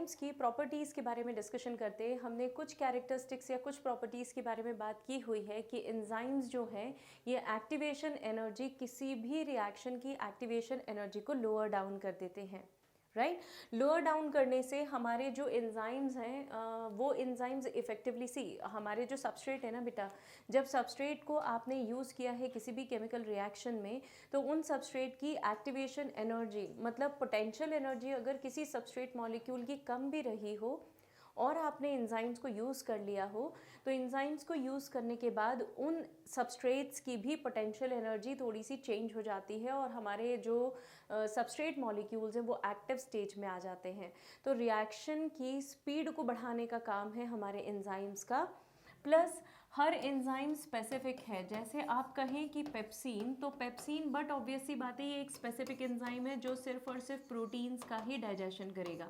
Enzymes की properties के बारे में डिस्कशन करते हैं हमने कुछ कैरेक्टरिस्टिक्स या कुछ प्रॉपर्टीज़ के बारे में बात की हुई है कि एंजाइम्स जो हैं ये एक्टिवेशन एनर्जी, किसी भी रिएक्शन की एक्टिवेशन एनर्जी को लोअर डाउन कर देते हैं, राइट। लोअर डाउन करने से हमारे जो एंजाइम्स हैं वो एंजाइम्स इफेक्टिवली हमारे जो सबस्ट्रेट है ना बेटा, जब सबस्ट्रेट को आपने यूज़ किया है किसी भी केमिकल रिएक्शन में, तो उन सबस्ट्रेट की एक्टिवेशन एनर्जी मतलब पोटेंशियल एनर्जी अगर किसी सबस्ट्रेट मॉलिक्यूल की कम भी रही हो और आपने एंजाइम्स को यूज़ कर लिया हो, तो एंजाइम्स को यूज़ करने के बाद उन सबस्ट्रेट्स की भी पोटेंशियल एनर्जी थोड़ी सी चेंज हो जाती है और हमारे जो सबस्ट्रेट मॉलिक्यूल्स हैं वो एक्टिव स्टेज में आ जाते हैं। तो रिएक्शन की स्पीड को बढ़ाने का काम है हमारे एंजाइम्स का। प्लस हर एंजाइम स्पेसिफिक है, जैसे आप कहें कि पेप्सिन, तो पेप्सिन बट ऑब्वियस सी बात है ये एक स्पेसिफिक एंजाइम है जो सिर्फ और सिर्फ प्रोटीन्स का ही डाइजेशन करेगा।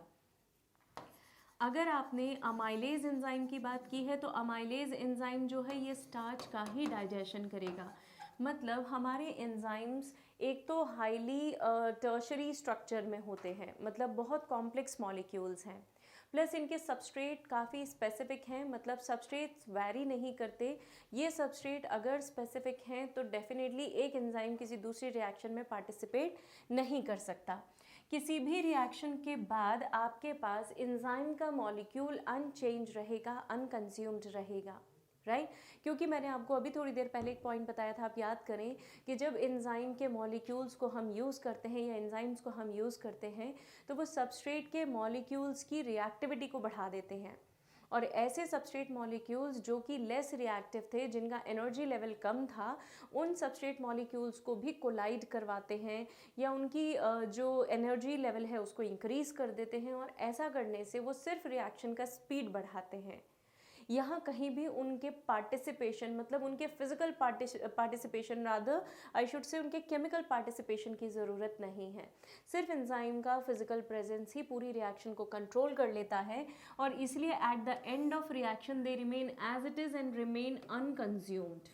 अगर आपने अमाइलेज एंजाइम की बात की है तो अमाइलेज एंजाइम जो है ये स्टार्च का ही डाइजेशन करेगा। मतलब हमारे एंजाइम्स एक तो हाईली टर्शरी स्ट्रक्चर में होते हैं, मतलब बहुत कॉम्प्लेक्स मॉलिक्यूल्स हैं, प्लस इनके सबस्ट्रेट काफ़ी स्पेसिफिक हैं, मतलब सबस्ट्रेट्स वैरी नहीं करते। ये सबस्ट्रेट अगर स्पेसिफिक हैं तो डेफिनेटली एक एंजाइम किसी दूसरी रिएक्शन में पार्टिसिपेट नहीं कर सकता। किसी भी रिएक्शन के बाद आपके पास एंजाइम का मॉलिक्यूल अनचेंज रहेगा, अनकंज्यूम्ड रहेगा, राइट। क्योंकि मैंने आपको अभी थोड़ी देर पहले एक पॉइंट बताया था, आप याद करें कि जब एंजाइम के मॉलिक्यूल्स को हम यूज़ करते हैं या एंजाइम्स को हम यूज़ करते हैं तो वो सबस्ट्रेट के मॉलिक्यूल्स की रिएक्टिविटी को बढ़ा देते हैं, और ऐसे सबस्ट्रेट मॉलिक्यूल्स जो कि लेस रिएक्टिव थे, जिनका एनर्जी लेवल कम था, उन सबस्ट्रेट मॉलिक्यूल्स को भी कोलाइड करवाते हैं या उनकी जो एनर्जी लेवल है उसको इंक्रीज़ कर देते हैं, और ऐसा करने से वो सिर्फ रिएक्शन का स्पीड बढ़ाते हैं। यहाँ कहीं भी उनके पार्टिसिपेशन मतलब उनके physical participation rather I should say उनके केमिकल पार्टिसिपेशन की ज़रूरत नहीं है। सिर्फ एंजाइम का फिजिकल प्रेजेंस ही पूरी रिएक्शन को कंट्रोल कर लेता है, और इसलिए at the end of reaction they remain as it is and remain unconsumed.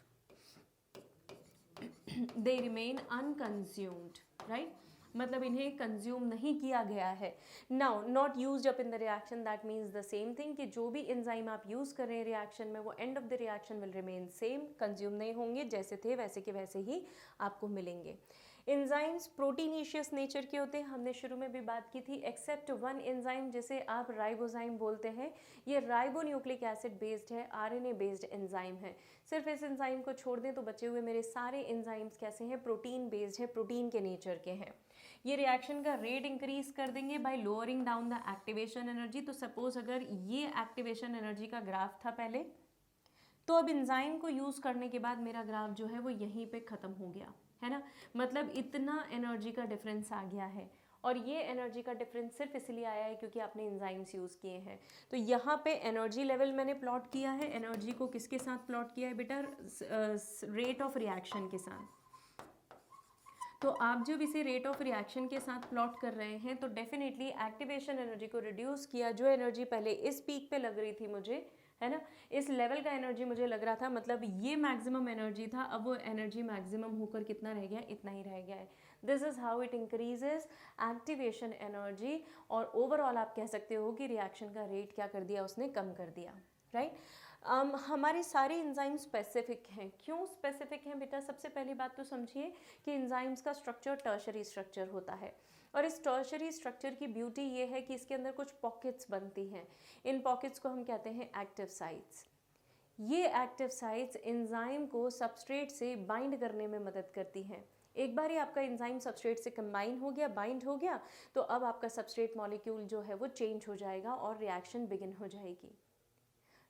They remain unconsumed, right. मतलब इन्हें कंज्यूम नहीं किया गया है। Now not used up in the reaction, that means the same thing कि जो भी एंजाइम आप यूज़ कर रहे हैं रिएक्शन में वो end of the reaction will remain same, consume नहीं होंगे, जैसे थे वैसे के वैसे ही आपको मिलेंगे। एंजाइम्स प्रोटीनेशियस नेचर के होते हैं, हमने शुरू में भी बात की थी, एक्सेप्ट वन एंजाइम जिसे आप राइबोजाइम बोलते हैं। ये राइबोन्यूक्लिक एसिड बेस्ड है, आरएनए बेस्ड एंजाइम है। सिर्फ इस एंजाइम को छोड़ दें तो बचे हुए मेरे सारे एंजाइम्स कैसे हैं, प्रोटीन बेस्ड है, प्रोटीन के नेचर के हैं। ये रिएक्शन का रेट इंक्रीज कर देंगे bye lowering down the activation energy. तो सपोज अगर ये एक्टिवेशन एनर्जी का ग्राफ था पहले, तो अब एंजाइम को यूज़ करने के बाद मेरा ग्राफ जो है वो यहीं पे ख़त्म हो गया है ना। मतलब इतना एनर्जी का डिफरेंस आ गया है, और ये एनर्जी का डिफरेंस सिर्फ इसलिए आया है क्योंकि आपने एंजाइम्स यूज़ किए हैं। तो यहाँ पे एनर्जी लेवल मैंने प्लॉट किया है, एनर्जी को किसके साथ प्लॉट किया है बेटा, रेट ऑफ रिएक्शन के साथ। तो आप जब इसे रेट ऑफ रिएक्शन के साथ प्लॉट कर रहे हैं तो डेफिनेटली एक्टिवेशन एनर्जी को रिड्यूस किया, जो एनर्जी पहले इस पीक पे लग रही थी मुझे, है ना, इस लेवल का एनर्जी मुझे लग रहा था, मतलब ये मैक्सिमम एनर्जी था, अब वो एनर्जी मैक्सिमम होकर कितना रह गया, इतना ही रह गया है। This is how it increases activation energy, और ओवरऑल आप कह सकते हो कि रिएक्शन का रेट क्या कर दिया उसने, कम कर दिया, राइट। हमारे सारे एंजाइम स्पेसिफिक हैं। क्यों स्पेसिफिक हैं बेटा, सबसे पहली बात तो समझिए कि एंजाइम्स का स्ट्रक्चर टर्शरी स्ट्रक्चर होता है, और इस टर्शरी स्ट्रक्चर की ब्यूटी ये है कि इसके अंदर कुछ पॉकेट्स बनती हैं। इन पॉकेट्स को हम कहते हैं एक्टिव साइट्स। ये एक्टिव साइट्स एंजाइम को सबस्ट्रेट से बाइंड करने में मदद करती हैं। एक बार ही आपका एंजाइम सबस्ट्रेट से कंबाइन हो गया, बाइंड हो गया, तो अब आपका सबस्ट्रेट मॉलिक्यूल जो है वो चेंज हो जाएगा और रिएक्शन बिगिन हो जाएगी,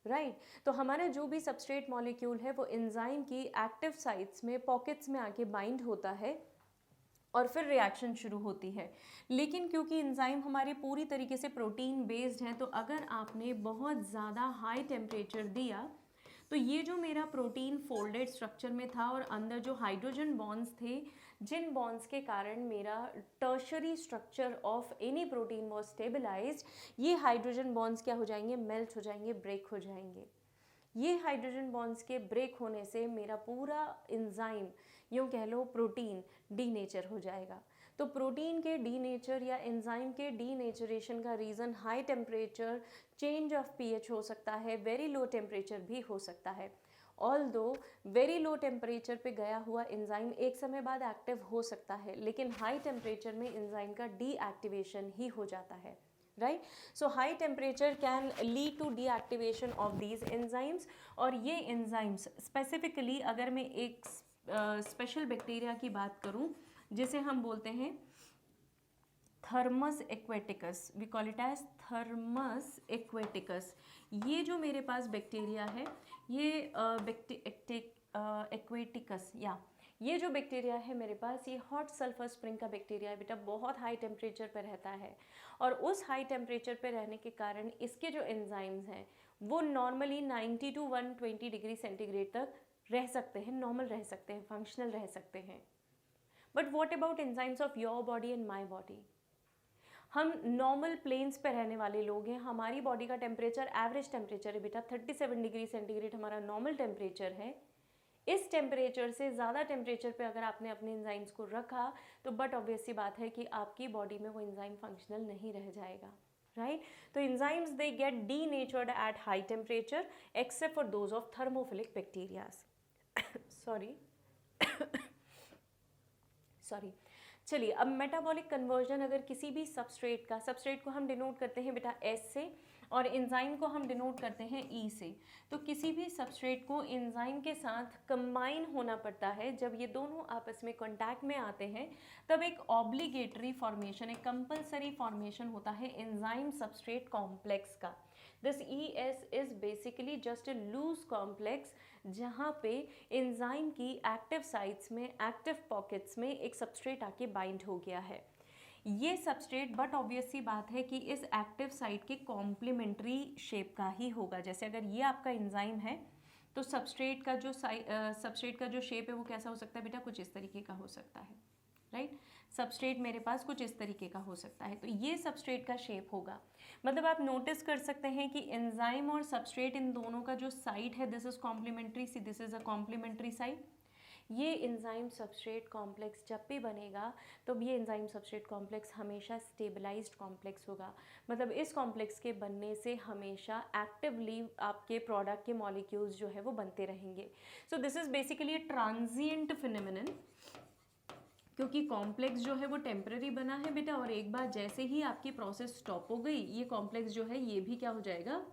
राइट। तो हमारा जो भी सबस्ट्रेट मॉलिक्यूल है वो एंजाइम की एक्टिव साइट्स में, पॉकेट्स में आके बाइंड होता है और फिर रिएक्शन शुरू होती है। लेकिन क्योंकि एंजाइम हमारे पूरी तरीके से प्रोटीन बेस्ड हैं, तो अगर आपने बहुत ज़्यादा हाई टेम्परेचर दिया तो ये जो मेरा प्रोटीन फोल्डेड स्ट्रक्चर में था और अंदर जो हाइड्रोजन बॉन्ड्स थे, जिन बॉन्ड्स के कारण मेरा tertiary structure of any protein was stabilized, ये हाइड्रोजन बॉन्ड्स क्या हो जाएंगे, मेल्ट हो जाएंगे, ब्रेक हो जाएंगे। ये हाइड्रोजन बॉन्ड्स के ब्रेक होने से मेरा पूरा एंजाइम, यूँ कह लो प्रोटीन, डीनेचर हो जाएगा। तो प्रोटीन के डीनेचर या एंजाइम के डीनेचरेशन का reason high temperature, change of pH हो सकता है, वेरी लो टेम्परेचर भी हो सकता है। ऑल्दो वेरी लो टेम्परेचर पे गया हुआ एंजाइम एक समय बाद एक्टिव हो सकता है, लेकिन हाई टेम्परेचर में एंजाइम का डीएक्टिवेशन ही हो जाता है, right. So high temperature can lead to deactivation of these enzymes. और ये एंजाइम्स स्पेसिफिकली अगर मैं एक स्पेशल बैक्टीरिया की बात करूं जिसे हम बोलते हैं Thermus aquaticus, we call it as Thermus aquaticus. ये जो मेरे पास बैक्टीरिया है, ये एक्वेटिकस, या ये जो बैक्टीरिया है मेरे पास, ये हॉट सल्फर स्प्रिंग का बैक्टीरिया है बेटा, बहुत हाई टेम्परेचर पर रहता है। और उस हाई टेम्परेचर पर रहने के कारण इसके जो एंजाइम्स हैं वो नॉर्मली 90 to 120 डिग्री सेंटीग्रेड तक रह सकते हैं, नॉर्मल रह सकते हैं, फंक्शनल रह सकते हैं। But what about enzymes of your body and my body? हम नॉर्मल प्लेन्स पे रहने वाले लोग हैं, हमारी बॉडी का टेम्परेचर एवरेज टेम्परेचर है बेटा 37 डिग्री सेंटीग्रेड हमारा नॉर्मल टेम्परेचर है। इस टेम्परेचर से ज़्यादा टेम्परेचर पे अगर आपने अपने एंजाइम्स को रखा तो बट ऑब्वियस सी बात है कि आपकी बॉडी में वो एंजाइम फंक्शनल नहीं रह जाएगा, राइट। तो enzymes they get denatured at high temperature except for those of thermophilic bacterias. Sorry. चलिए, अब मेटाबॉलिक कन्वर्जन अगर किसी भी सब्सट्रेट को हम डिनोट करते हैं बेटा S से और एंजाइम को हम डिनोट करते हैं E से। तो किसी भी सब्सट्रेट को एंजाइम के साथ कंबाइन होना पड़ता है। जब ये दोनों आपस में कांटेक्ट में आते हैं तब एक ऑब्लिगेटरी फॉर्मेशन, एक कंपलसरी फॉर्मेशन होता है एंजाइम सब्सट्रेट कॉम्प्लेक्स का। This ES is basically just a loose complex जहाँ पे एंजाइम की एक्टिव साइट्स में, एक्टिव पॉकेट्स में एक सबस्ट्रेट आके बाइंड हो गया है। ये सबस्ट्रेट बट ऑब्वियस सी बात है कि इस एक्टिव साइट के कॉम्प्लीमेंट्री शेप का ही होगा। जैसे अगर ये आपका एंजाइम है तो सबस्ट्रेट का जो शेप है वो कैसा हो सकता है बेटा? कुछ इस तरीके का हो सकता है, राइट। सबस्ट्रेट मेरे पास कुछ इस तरीके का हो सकता है, तो ये सबस्ट्रेट का शेप होगा। मतलब आप नोटिस कर सकते हैं कि एंजाइम और सबस्ट्रेट इन दोनों का जो साइट है, this is complementary, see this is a complementary site. ये एंजाइम सबस्ट्रेट कॉम्प्लेक्स जब भी बनेगा तो ये एंजाइम सबस्ट्रेट कॉम्प्लेक्स हमेशा स्टेबलाइज्ड कॉम्प्लेक्स होगा। मतलब इस कॉम्प्लेक्स के बनने से हमेशा एक्टिवली आपके प्रोडक्ट के मॉलिक्यूल्स जो है वो बनते रहेंगे। So this is basically a transient phenomenon, क्योंकि कॉम्प्लेक्स जो है वो टेम्पररी बना है बेटा, और एक बार जैसे ही आपकी प्रोसेस स्टॉप हो गई ये कॉम्प्लेक्स जो है ये भी क्या हो जाएगा?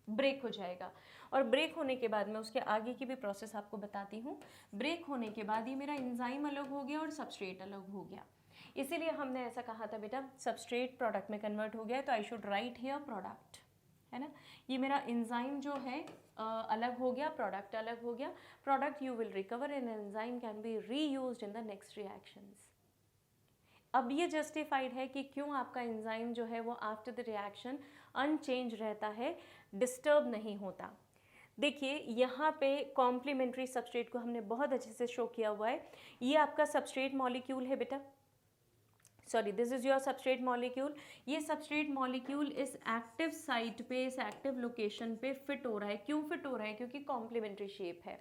ब्रेक हो जाएगा। और ब्रेक होने के बाद मैं उसके आगे की भी प्रोसेस आपको बताती हूँ। ब्रेक होने के बाद ये मेरा एंजाइम अलग हो गया और सबस्ट्रेट अलग हो गया, इसीलिए हमने ऐसा कहा था बेटा सबस्ट्रेट प्रोडक्ट में कन्वर्ट हो गया तो I should write here product, है ना। ये मेरा एंजाइम जो है अलग हो गया, प्रोडक्ट अलग हो गया। Product you will recover and enzyme can be reused in the next reactions. अब ये जस्टिफाइड है कि क्यों आपका एंजाइम जो है वो आफ्टर द रिएक्शन अनचेंज रहता है, डिस्टर्ब नहीं होता। देखिए यहाँ पे कॉम्प्लीमेंट्री सबस्ट्रेट को हमने बहुत अच्छे से शो किया हुआ है। ये आपका सबस्ट्रेट मॉलिक्यूल है बेटा, sorry this is your substrate molecule. ये सबस्ट्रेट मॉलिक्यूल इस एक्टिव साइट पे, इस एक्टिव लोकेशन पे फिट हो रहा है। क्यों फिट हो रहा है? क्योंकि कॉम्प्लीमेंट्री शेप है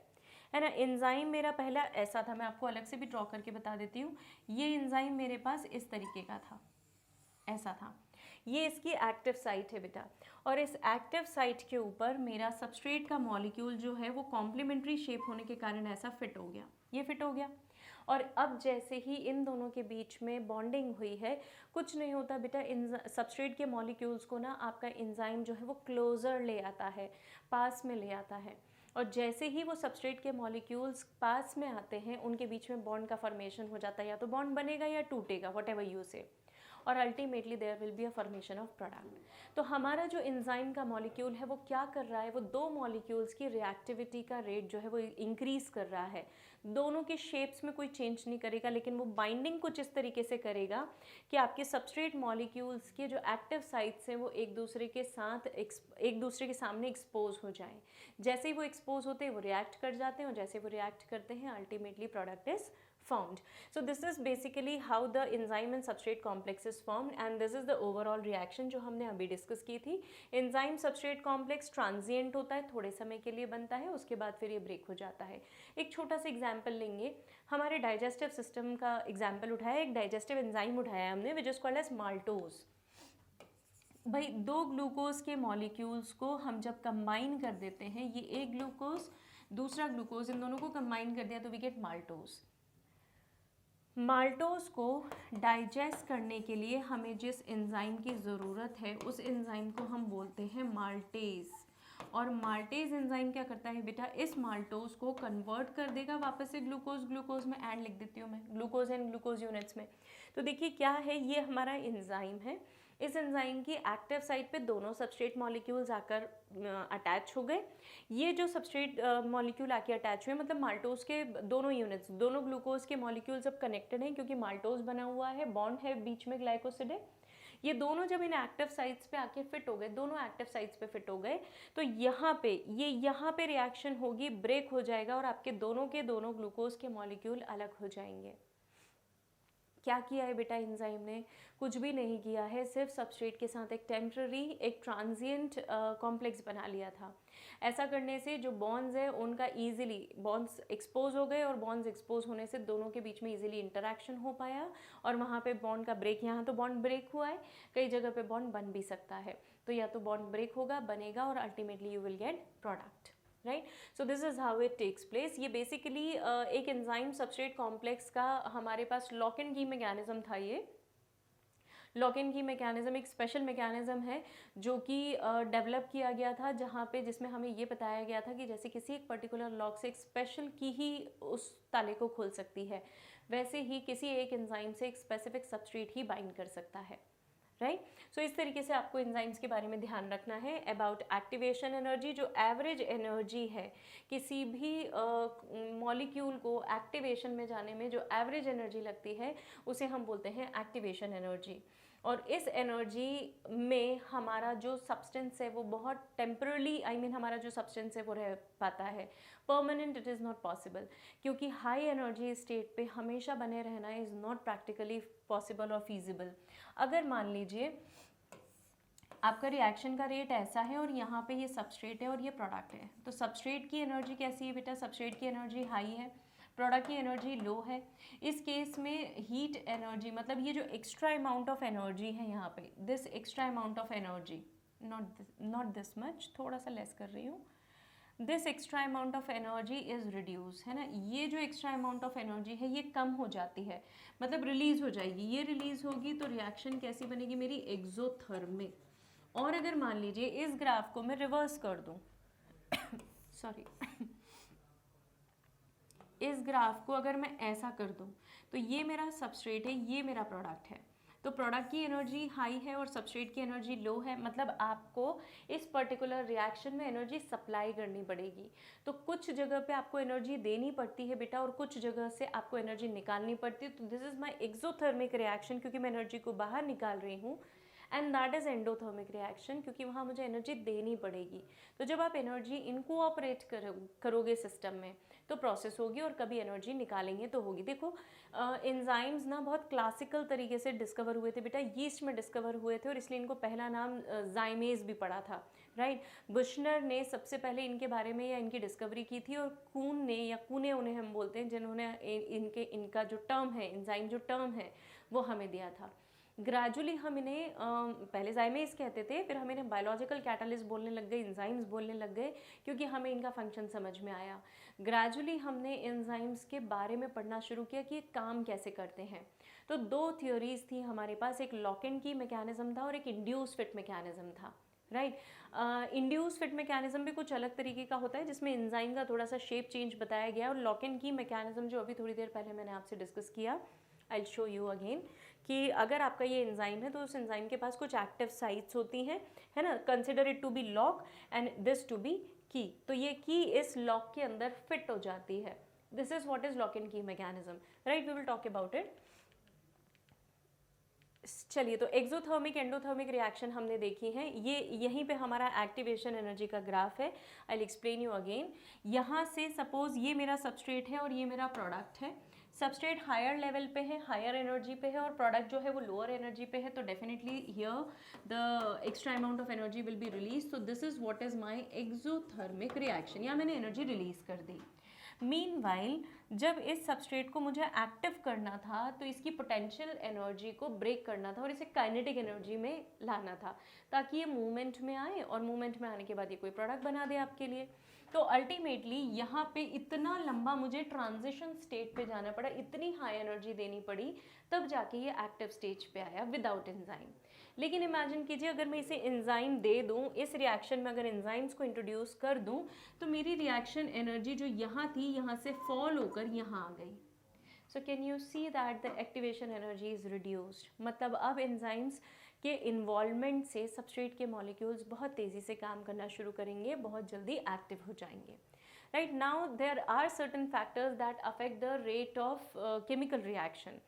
ना। एंजाइम मेरा पहला ऐसा था, मैं आपको अलग से भी ड्रॉ करके बता देती हूँ। ये एंजाइम मेरे पास इस तरीके का था, ऐसा था। ये इसकी एक्टिव साइट है बेटा, और इस एक्टिव साइट के ऊपर मेरा सबस्ट्रेट का मॉलिक्यूल जो है वो कॉम्प्लीमेंट्री शेप होने के कारण ऐसा फिट हो गया, ये फिट हो गया। और अब जैसे ही इन दोनों के बीच में बॉन्डिंग हुई है, कुछ नहीं होता बेटा, इन सबस्ट्रेट के मॉलिक्यूल्स को ना आपका एंजाइम जो है वो क्लोजर ले आता है, पास में ले आता है। और जैसे ही वो सबस्ट्रेट के मॉलिक्यूल्स पास में आते हैं उनके बीच में बॉन्ड का फॉर्मेशन हो जाता है, या तो बॉन्ड बनेगा या टूटेगा, वट एवर यू से, और ultimately there will be a formation of product. तो हमारा जो एंजाइम का मॉलिक्यूल है वो क्या कर रहा है? वो दो मॉलिक्यूल्स की रिएक्टिविटी का रेट जो है वो इंक्रीज कर रहा है। दोनों के शेप्स में कोई चेंज नहीं करेगा, लेकिन वो बाइंडिंग कुछ इस तरीके से करेगा कि आपके सबस्ट्रेट मॉलिक्यूल्स के जो एक्टिव साइट्स हैं वो एक दूसरे के सामने एक्सपोज हो जाएं। जैसे ही वो एक्सपोज होते हैं वो रिएक्ट कर जाते हैं, और जैसे वो रिएक्ट करते हैं ultimately product is formed. So this is basically how the enzyme and substrate complex is formed, and this is the overall reaction जो हमने अभी डिस्कस की थी. एंजाइम सबस्ट्रेट कॉम्प्लेक्स ट्रांजिएंट होता है, थोड़े समय के लिए बनता है, उसके बाद फिर ये ब्रेक हो जाता है. एक छोटा सा एग्जाम्पल लेंगे, हमारे डाइजेस्टिव सिस्टम का एग्जाम्पल उठाया, एक डाइजेस्टिव एंजाइम उठाया हमने which is called as maltose. भाई दो ग्लूकोज के मॉलिक्यूल्स को हम जब कंबाइन कर देते हैं, ये एक ग्लूकोज दूसरा ग्लूकोज, इन दोनों को कंबाइन कर दिया तो वी गेट माल्टोज. माल्टोज को डाइजेस्ट करने के लिए हमें जिस एंजाइम की ज़रूरत है उस एंजाइम को हम बोलते हैं माल्टेज. और माल्टेज एंजाइम क्या करता है बेटा, इस माल्टोज को कन्वर्ट कर देगा वापस से ग्लूकोज में एंड लिख देती हूँ मैं, ग्लूकोज एंड ग्लूकोज यूनिट्स में. तो देखिए क्या है, ये हमारा एंजाइम है. इस एंजाइम की एक्टिव साइट पे दोनों सबस्ट्रेट मॉलिक्यूल्स आकर अटैच हो गए. ये जो सबस्ट्रेट मॉलिक्यूल आके अटैच हुए, मतलब माल्टोज के दोनों यूनिट्स, दोनों ग्लूकोज के मॉलिक्यूल्स अब कनेक्टेड हैं क्योंकि माल्टोज बना हुआ है, बॉन्ड है बीच में ग्लाइकोसिड है. ये दोनों जब इन एक्टिव साइट्स पे आके फिट हो गए, दोनों एक्टिव साइट्स पे फिट हो गए, तो यहाँ पे रिएक्शन होगी, ब्रेक हो जाएगा और आपके दोनों के दोनों ग्लूकोज के मॉलिक्यूल अलग हो जाएंगे. क्या किया है बेटा एंजाइम ने, कुछ भी नहीं किया है, सिर्फ सबस्ट्रेट के साथ एक टेम्पररी, एक ट्रांजिएंट कॉम्प्लेक्स बना लिया था. ऐसा करने से जो बॉन्ड्स है उनका ईजिली बॉन्ड्स एक्सपोज हो गए, और बॉन्ड्स एक्सपोज होने से दोनों के बीच में ईजिली इंटरेक्शन हो पाया, और वहाँ पे बॉन्ड का ब्रेक, यहाँ तो बॉन्ड ब्रेक हुआ है, कई जगह पे बॉन्ड बन भी सकता है. तो या तो बॉन्ड ब्रेक होगा, बनेगा, और ultimately you will get product. Right, so this is how it takes place. ये बेसिकली एक एंजाइम सबस्ट्रेट कॉम्प्लेक्स का हमारे पास लॉक एंड की मैकेनिज्म था. ये लॉक एंड की मैकेनिज्म एक स्पेशल मैकेनिज्म है जो कि डेवलप किया गया था, जहाँ पे जिसमें हमें ये बताया गया था कि जैसे किसी एक पर्टिकुलर लॉक से एक स्पेशल की ही उस ताले को खोल सकती है, वैसे ही किसी एक एंजाइम से एक स्पेसिफिक सबस्ट्रेट ही बाइंड कर सकता है. राइट, सो इस तरीके से आपको एंजाइम्स के बारे में ध्यान रखना है. अबाउट एक्टिवेशन एनर्जी, जो एवरेज एनर्जी है किसी भी मॉलिक्यूल को एक्टिवेशन में जाने में जो एवरेज एनर्जी लगती है उसे हम बोलते हैं एक्टिवेशन एनर्जी. और इस एनर्जी में हमारा जो सब्सटेंस है वो बहुत टेम्परली, हमारा जो सब्सटेंस है वो रह पाता है. Permanent it is not possible, क्योंकि हाई एनर्जी स्टेट पे हमेशा बने रहना इज़ नॉट प्रैक्टिकली पॉसिबल और फीजिबल. अगर मान लीजिए आपका रिएक्शन का रेट ऐसा है और यहाँ पे ये सबस्ट्रेट है और ये प्रोडक्ट है, तो सबस्ट्रेट की एनर्जी कैसी है बेटा, सबस्ट्रेट की एनर्जी हाई है, प्रोडक्ट की एनर्जी लो है. इस केस में हीट एनर्जी, मतलब ये जो एक्स्ट्रा अमाउंट ऑफ एनर्जी है यहाँ पे, this extra amount of energy, not this much, थोड़ा सा लेस कर रही हूँ, this extra amount of energy is reduce, है ना. ये जो एक्स्ट्रा अमाउंट ऑफ एनर्जी है ये कम हो जाती है, मतलब रिलीज़ हो जाएगी. ये रिलीज़ होगी तो रिएक्शन कैसी बनेगी मेरी, एक्सोथर्मिक. और अगर मान लीजिए इस ग्राफ को मैं रिवर्स कर दूँ सॉरी इस ग्राफ को अगर मैं ऐसा कर दूं तो ये मेरा सबस्ट्रेट है, ये मेरा प्रोडक्ट है. तो प्रोडक्ट की एनर्जी हाई है और सबस्ट्रेट की एनर्जी लो है, मतलब आपको इस पर्टिकुलर रिएक्शन में एनर्जी सप्लाई करनी पड़ेगी. तो कुछ जगह पे आपको एनर्जी देनी पड़ती है बेटा, और कुछ जगह से आपको एनर्जी निकालनी पड़ती है. तो this is my exothermic reaction, क्योंकि मैं एनर्जी को बाहर निकाल रही हूँ. And that is endothermic reaction, क्योंकि वहाँ मुझे एनर्जी देनी पड़ेगी. तो जब आप एनर्जी इनकोऑपरेट करोगे सिस्टम में तो प्रोसेस होगी, और कभी एनर्जी निकालेंगे तो होगी. देखो एंजाइम्स ना बहुत क्लासिकल तरीके से डिस्कवर हुए थे बेटा, यीस्ट में डिस्कवर हुए थे, और इसलिए इनको पहला नाम जाइमेज भी पड़ा था. राइट, बुशनर ने सबसे पहले इनके बारे में या इनकी डिस्कवरी की थी, और कून ने या कूने उन्हें हम बोलते हैं, जिन्होंने इनका जो टर्म है, एंजाइम जो टर्म है वो हमें दिया था. ग्रेजुअली हम इन्हें पहले जाइमेज कहते थे, फिर हम इन्हें बायोलॉजिकल कैटलिस्ट बोलने लग गए, एंजाइम्स बोलने लग गए, क्योंकि हमें इनका फंक्शन समझ में आया. ग्रेजुअली हमने एंजाइम्स के बारे में पढ़ना शुरू किया कि ये काम कैसे करते हैं. तो दो थियोरीज थी हमारे पास, एक लॉक एंड की मैकेनिज्म था और एक इंड्यूस फिट मैकेनिज्म था. राइट, इंड्यूस फिट मैकेनिज्म भी कुछ अलग तरीके का होता है, जिसमें एंजाइम का थोड़ा सा शेप चेंज बताया गया, और लॉक एंड की मैकेनिज्म जो अभी थोड़ी देर पहले मैंने आपसे डिस्कस किया, आई शो यू अगेन, कि अगर आपका ये एंजाइम है तो उस एंजाइम के पास कुछ एक्टिव साइट्स होती हैं, है ना. Consider it to be lock and this to be key. तो ये की इस लॉक के अंदर फिट हो जाती है. This is what is lock and key mechanism. Right, we will talk about it. चलिए, तो एक्सोथर्मिक एंडोथर्मिक रिएक्शन हमने देखी है. ये यहीं पे हमारा एक्टिवेशन एनर्जी का ग्राफ है. I will explain you again. यहाँ से सपोज ये मेरा सबस्ट्रेट है और ये मेरा प्रोडक्ट है. सबस्ट्रेट हायर लेवल पे है, हायर एनर्जी पे है और प्रोडक्ट जो है वो लोअर एनर्जी पे है, तो definitely here the extra amount of energy will be release. So this is what is my exothermic reaction, या मैंने एनर्जी रिलीज कर दी. मीनवाइल जब इस सबस्ट्रेट को मुझे एक्टिव करना था तो इसकी पोटेंशियल एनर्जी को ब्रेक करना था और इसे काइनेटिक एनर्जी में लाना था ताकि ये मूवमेंट में आए और मूवमेंट में आने के बाद ये कोई प्रोडक्ट बना दे आपके लिए. तो अल्टीमेटली यहाँ पे इतना लंबा मुझे ट्रांजिशन स्टेट पे जाना पड़ा, इतनी हाई एनर्जी देनी पड़ी, तब जाके ये एक्टिव स्टेज पे आया विदाउट एंजाइम. लेकिन इमेजिन कीजिए अगर मैं इसे एंजाइम दे दूँ, इस रिएक्शन में अगर एंजाइम्स को इंट्रोड्यूस कर दूँ तो मेरी रिएक्शन एनर्जी जो यहाँ थी यहाँ से फॉल होकर यहाँ आ गई. So can you see that the activation energy is reduced. मतलब अब एंजाइम्स के इन्वॉल्वमेंट से सबस्ट्रेट के मॉलिक्यूल्स बहुत तेज़ी से काम करना शुरू करेंगे, बहुत जल्दी एक्टिव हो जाएंगे. Right now there are certain factors that affect the rate of chemical reaction.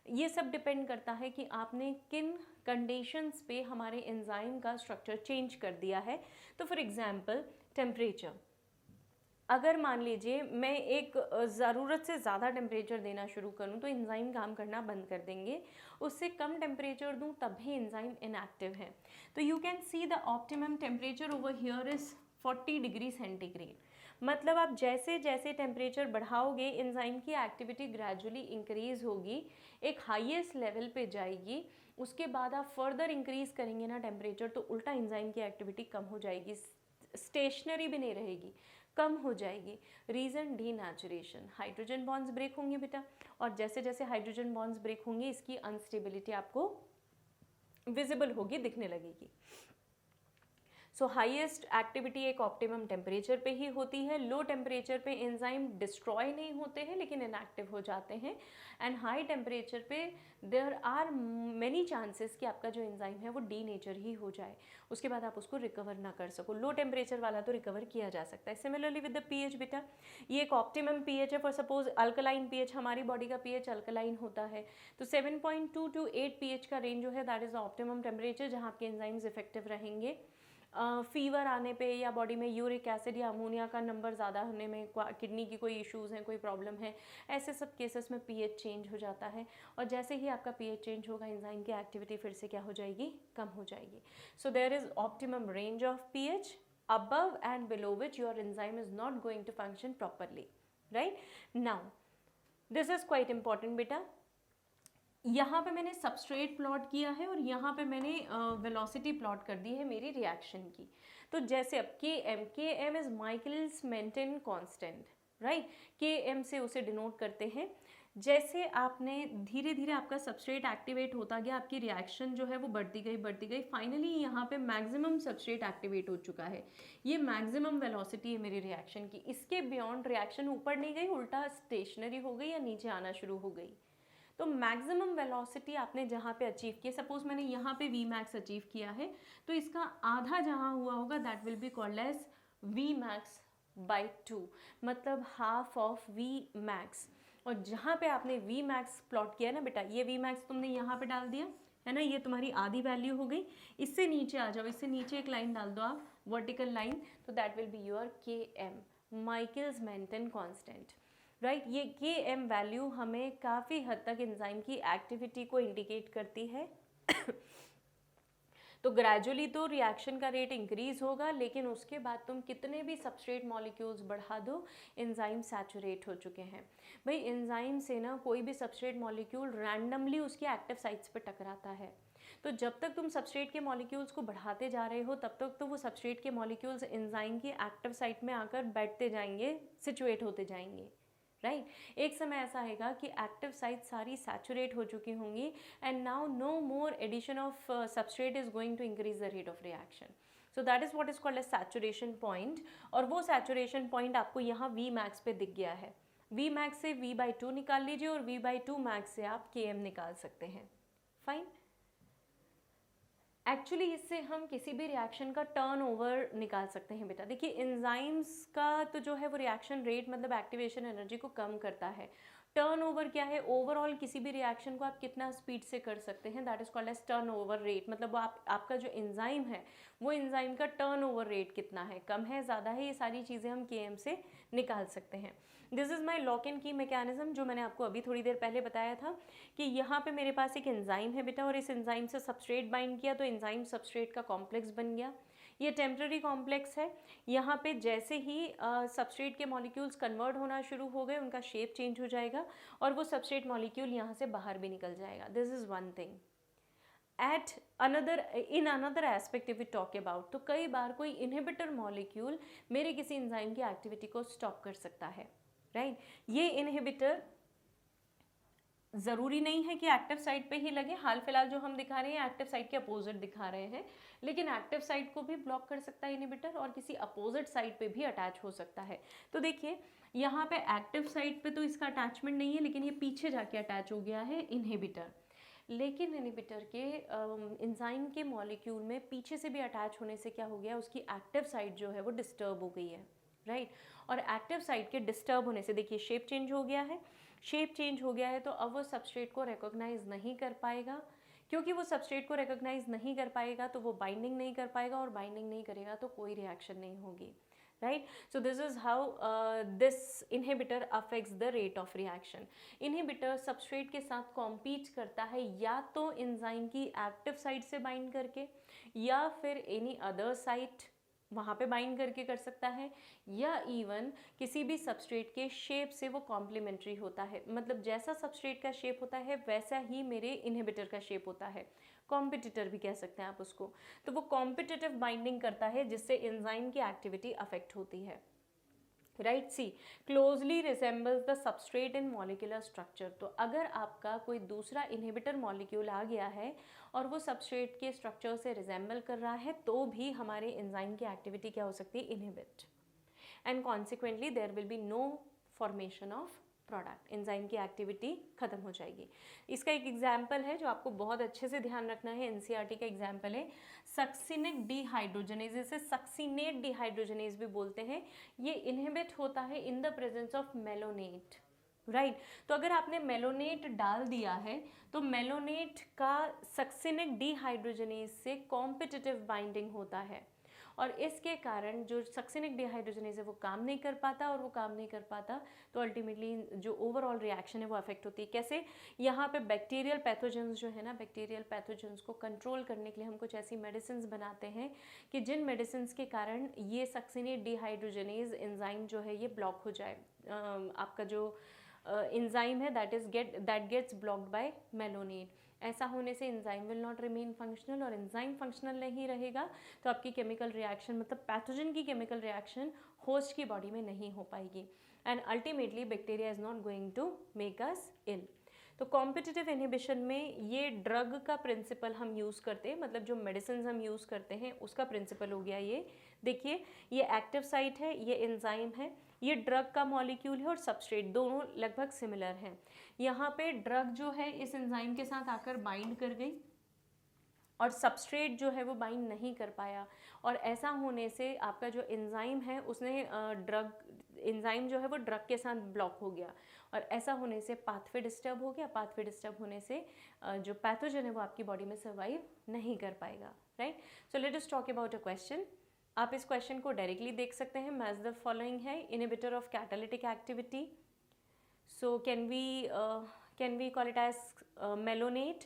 ये सब डिपेंड करता है कि आपने किन कंडीशंस पे हमारे एंजाइम का स्ट्रक्चर चेंज कर दिया है. तो फॉर एग्जांपल टेम्परेचर, अगर मान लीजिए मैं एक ज़रूरत से ज़्यादा टेम्परेचर देना शुरू करूँ तो एंजाइम काम करना बंद कर देंगे. उससे कम टेम्परेचर दूँ तब भी एंजाइम इनएक्टिव है. तो you can see the optimum temperature over here is 40 degree centigrade. मतलब आप जैसे जैसे टेम्परेचर बढ़ाओगे एंजाइम की एक्टिविटी ग्रेजुअली इंक्रीज़ होगी, एक हाईएस्ट लेवल पे जाएगी. उसके बाद आप फर्दर इंक्रीज़ करेंगे ना टेम्परेचर तो उल्टा एंजाइम की एक्टिविटी कम हो जाएगी, स्टेशनरी भी नहीं रहेगी, कम हो जाएगी. Reason denaturation, hydrogen bonds break होंगे बेटा, और जैसे जैसे हाइड्रोजन बॉन्ड्स ब्रेक होंगे इसकी अनस्टेबिलिटी आपको विजिबल होगी, दिखने लगेगी. सो हाईएस्ट एक्टिविटी एक ऑप्टिमम टेम्परेचर पे ही होती है. लो टेम्परेचर पे एंजाइम डिस्ट्रॉय नहीं होते हैं लेकिन इनएक्टिव हो जाते हैं. एंड हाई टेम्परेचर पे देयर आर मेनी चांसेस कि आपका जो एंजाइम है वो डीनेचर ही हो जाए, उसके बाद आप उसको रिकवर ना कर सको. लो टेम्परेचर वाला तो रिकवर किया जा सकता है. सिमिलरली विद द पीएच बेटा, ये एक ऑप्टिमम पीएच है. फॉर सपोज अल्कलाइन पीएच, हमारी बॉडी का पीएच अल्कलाइन होता है, तो 7.2 to 8 पीएच का रेंज जो है that is the optimum temperature जहाँ आपके एंजाइम्स इफेक्टिव रहेंगे. फीवर आने पे या बॉडी में यूरिक एसिड या अमोनिया का नंबर ज़्यादा होने में, किडनी की कोई इश्यूज़ हैं, कोई प्रॉब्लम है, ऐसे सब केसेस में पीएच चेंज हो जाता है. और जैसे ही आपका पीएच चेंज होगा एंजाइम की एक्टिविटी फिर से क्या हो जाएगी, कम हो जाएगी. So there is optimum range of pH above and below which your enzyme is not going to function properly. Right now this is quite important बेटा. यहाँ पे मैंने सबस्ट्रेट प्लॉट किया है और यहाँ पे मैंने वेलोसिटी प्लॉट कर दी है मेरी रिएक्शन की. तो जैसे अब K M is Michaelis Menten constant, right. K M से उसे डिनोट करते हैं. जैसे आपने धीरे धीरे आपका सबस्ट्रेट एक्टिवेट होता गया, आपकी रिएक्शन जो है वो बढ़ती गई, फाइनली यहाँ पे मैक्सिमम सबस्ट्रेट एक्टिवेट हो चुका है. ये मैक्सिमम वेलोसिटी है मेरी रिएक्शन की. इसके बियॉन्ड रिएक्शन ऊपर नहीं गई, उल्टा स्टेशनरी हो गई या नीचे आना शुरू हो गई. तो मैक्सिमम वेलोसिटी आपने जहाँ पे अचीव की, सपोज मैंने यहाँ पे वी मैक्स अचीव किया है, तो इसका आधा जहाँ हुआ होगा that will be called as V max by 2, मतलब हाफ ऑफ वी मैक्स. और जहाँ पे आपने वी मैक्स प्लॉट किया ना बेटा, ये वी मैक्स तुमने यहाँ पे डाल दिया है ना, ये तुम्हारी आधी वैल्यू हो गई. इससे नीचे आ जाओ, इससे नीचे एक लाइन डाल दो आप, वर्टिकल लाइन, तो that will be your K M, Michaelis Menten constant. Right, ये के एम वैल्यू हमें काफ़ी हद तक एंजाइम की एक्टिविटी को इंडिकेट करती है. तो ग्रेजुअली तो रिएक्शन का रेट इंक्रीज होगा, लेकिन उसके बाद तुम कितने भी सबस्ट्रेट मॉलिक्यूल्स बढ़ा दो, एंजाइम सैचुरेट हो चुके हैं. भाई एंजाइम से ना कोई भी सबस्ट्रेट मॉलिक्यूल रैंडमली उसकी एक्टिव साइट्स पे टकराता है. तो जब तक तुम सबस्ट्रेट के मॉलिक्यूल्स को बढ़ाते जा रहे हो तब तक तो वो सबस्ट्रेट के मॉलिक्यूल्स एंजाइम की एक्टिव साइट में आकर बैठते जाएंगे, सिचुएट होते जाएंगे. राइट, एक समय ऐसा आएगा कि एक्टिव साइट सारी सैचुरेट हो चुकी होंगी and now no more addition of substrate is going to increase the rate of reaction. So that is what is called as saturation point. और वो सैचुरेशन पॉइंट आपको यहाँ वी मैक्स पे दिख गया है. वी मैक्स से v/2 निकाल लीजिए और v/2 मैक्स से आप km निकाल सकते हैं. फाइन. एक्चुअली इससे हम किसी भी रिएक्शन का टर्न ओवर निकाल सकते हैं बेटा. देखिए एंजाइम्स का तो जो है वो रिएक्शन रेट मतलब एक्टिवेशन एनर्जी को कम करता है. टर्नओवर क्या है, ओवरऑल किसी भी रिएक्शन को आप कितना स्पीड से कर सकते हैं, that is called as turnover rate. मतलब वो आपका जो एंजाइम है वो एंजाइम का टर्नओवर रेट कितना है, कम है ज़्यादा है, ये सारी चीज़ें हम Km से निकाल सकते हैं। This is my lock and key mechanism, जो मैंने आपको अभी थोड़ी देर पहले बताया था कि यहाँ पे मेरे पास एक एंजाइम है बेटा, और इस एंजाइम से सबस्ट्रेट बाइंड किया तो एंजाइम सबस्ट्रेट का कॉम्प्लेक्स बन गया। ये टेम्पररी कॉम्प्लेक्स है। यहाँ पे जैसे ही सबस्ट्रेट के मॉलिक्यूल्स कन्वर्ट होना शुरू हो गए, उनका शेप चेंज हो जाएगा और वो सबस्ट्रेट मॉलिक्यूल यहाँ से बाहर भी निकल जाएगा। This is one thing. In another aspect if we talk about, तो कई बार कोई इनहिबिटर मॉलिक्यूल मेरे किसी एंजाइम की एक्टिविटी को स्टॉप कर सकता है, राइट। ये इनहिबिटर ज़रूरी नहीं है कि एक्टिव साइट पे ही लगे, हाल फिलहाल जो हम दिखा रहे हैं एक्टिव साइट के अपोजिट दिखा रहे हैं, लेकिन एक्टिव साइट को भी ब्लॉक कर सकता है इनहिबिटर और किसी अपोजिट साइट पे भी अटैच हो सकता है। तो देखिए यहाँ पे एक्टिव साइट पे तो इसका अटैचमेंट नहीं है, लेकिन ये पीछे जाके अटैच हो गया है इनहिबिटर। लेकिन इनहिबिटर के एंजाइम के मॉलिक्यूल में पीछे से भी अटैच होने से क्या हो गया, उसकी एक्टिव साइट जो है वो डिस्टर्ब हो गई है, राइट। और एक्टिव साइट के डिस्टर्ब होने से देखिए शेप चेंज हो गया है, शेप चेंज हो गया है तो अब वो सबस्ट्रेट को रिकॉग्नाइज नहीं कर पाएगा। क्योंकि वो सबस्ट्रेट को रिकॉग्नाइज नहीं कर पाएगा तो वो बाइंडिंग नहीं कर पाएगा, और बाइंडिंग नहीं करेगा तो कोई रिएक्शन नहीं होगी, right? So this is how this inhibitor affects the rate of reaction. Inhibitor substrate के साथ compete करता है या तो एंजाइम की एक्टिव साइट से बाइंड करके, या फिर एनी अदर साइट वहाँ पे बाइंड करके कर सकता है, या इवन किसी भी सबस्ट्रेट के शेप से वो कॉम्प्लीमेंट्री होता है। मतलब जैसा सबस्ट्रेट का शेप होता है वैसा ही मेरे इनहिबिटर का शेप होता है, कॉम्पिटिटर भी कह सकते हैं आप उसको। तो वो कॉम्पिटिटिव बाइंडिंग करता है जिससे एंजाइम की एक्टिविटी अफेक्ट होती है, right. See closely resembles the substrate in molecular structure. तो अगर आपका कोई दूसरा इनहिबिटर मॉलिक्यूल आ गया है और वो सबस्ट्रेट के स्ट्रक्चर से रिजेंबल कर रहा है, तो भी हमारे एंजाइम की एक्टिविटी क्या हो सकती है, inhibit, and consequently there will be no formation of product, enzyme की एक्टिविटी खत्म हो जाएगी। इसका एक एग्जाम्पल है जो आपको बहुत अच्छे से ध्यान रखना है, एनसीईआरटी का एग्जाम्पल है सक्सिनिक डिहाइड्रोजनेज, इसे सक्सिनेट डिहाइड्रोजनेज भी बोलते हैं। ये इनहिबिट होता है in the presence of malonate, right. तो अगर आपने मेलोनेट डाल दिया है तो मेलोनेट का सक्सिनिक डिहाइड्रोजनेज से कॉम्पिटिटिव बाइंडिंग होता है, और इसके कारण जो सक्सिनिक डिहाइड्रोजनेज है वो काम नहीं कर पाता, और वो काम नहीं कर पाता तो अल्टीमेटली जो ओवरऑल रिएक्शन है वो अफेक्ट होती है। कैसे, यहाँ पे बैक्टीरियल पैथोजेंस जो है ना, बैक्टीरियल पैथोजेंस को कंट्रोल करने के लिए हम कुछ ऐसी मेडिसिन बनाते हैं कि जिन मेडिसिन के कारण ये सक्सिनेट डिहाइड्रोजनेज एंजाइम जो है ये ब्लॉक हो जाए। आपका जो एंजाइम है that gets blocked by malonate. ऐसा होने से enzyme will not remain functional, और एंजाइम फंक्शनल नहीं रहेगा तो आपकी केमिकल रिएक्शन, मतलब पैथोजन की केमिकल रिएक्शन होस्ट की बॉडी में नहीं हो पाएगी, and ultimately bacteria is not going to make us ill. तो कॉम्पिटिटिव इनहिबिशन में ये ड्रग का प्रिंसिपल हम यूज़ करते हैं, मतलब जो मेडिसिन हम यूज़ करते हैं उसका प्रिंसिपल हो गया ये। देखिए ये एक्टिव साइट है, ये एंजाइम है, ये ड्रग का मॉलिक्यूल है, और सबस्ट्रेट दोनों लगभग सिमिलर हैं। यहाँ पे ड्रग जो है इस एंजाइम के साथ आकर बाइंड कर गई और सबस्ट्रेट जो है वो बाइंड नहीं कर पाया, और ऐसा होने से आपका जो एंजाइम है उसने एंजाइम जो है वो ड्रग के साथ ब्लॉक हो गया, और ऐसा होने से पाथवे डिस्टर्ब हो गया। पाथवे डिस्टर्ब होने से जो पैथोजन है वो आपकी बॉडी में सर्वाइव नहीं कर पाएगा, right. So let us talk about a question. आप इस क्वेश्चन को डायरेक्टली देख सकते हैं, मैच द फॉलोइंग है, inhibitor of catalytic activity, so can we call it as malonate,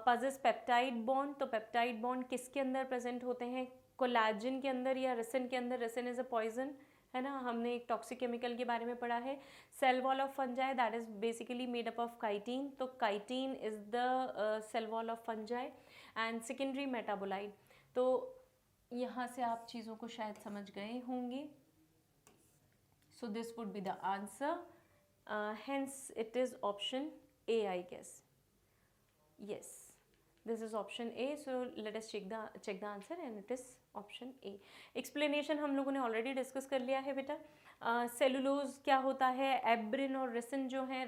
possess peptide bond. तो पेप्टाइड बॉन्ड किसके अंदर प्रेजेंट होते हैं, कोलाजन के अंदर या रेसिन के अंदर। रेसिन इज अ पॉइजन, है ना, हमने एक टॉक्सिक केमिकल के बारे में पढ़ा है। Cell wall of fungi that is basically made up of chitin, तो chitin is the cell wall of fungi and secondary metabolite. तो यहाँ से आप चीज़ों को शायद समझ गए होंगे। So this would be the answer, hence it is option A, I guess. Yes, this is option A. So let us check the answer, and it is option A. Explanation हम लोगों ने ऑलरेडी डिस्कस कर लिया है बेटा। Cellulose क्या होता है, एब्रिन और रेसिन जो हैं,